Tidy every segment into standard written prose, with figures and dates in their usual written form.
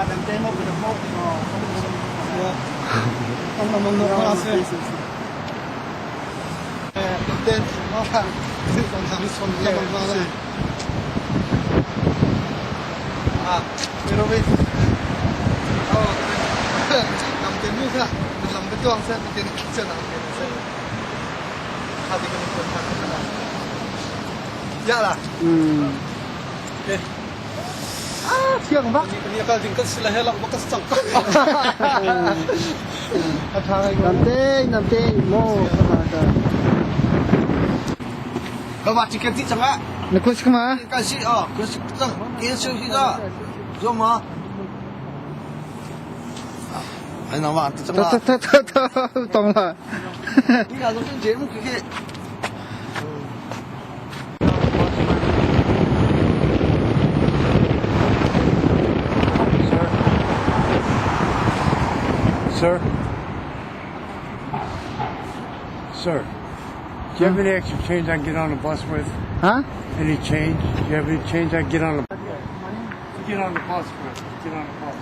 đằng trên một cái đồng hồ thì nó không là mong nó sẽ đằng trên nó là còn thằng son là bằng vào đây Roben nằm trên như thế nằm cái choang xe trên chân nằm trên hati kami pun tak ya lah siang bak ini akan tingkat sila helang bekas cangkok nanti mau bawa tiket di sana nak khuasik mah kasih khuasik tang kasih kita jom ai nào mà chẳng là Thawng là đi là trong chế một cái Sir? Sir, do you have any extra change I can get on the bus with? hả Any change? Do you have any change I can get on the get on the bus with? Get on the bus.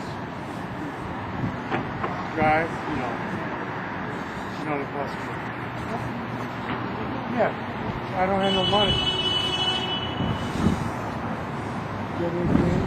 Drive, get on the bus with. Yeah, I don't have no money. Do you have any change?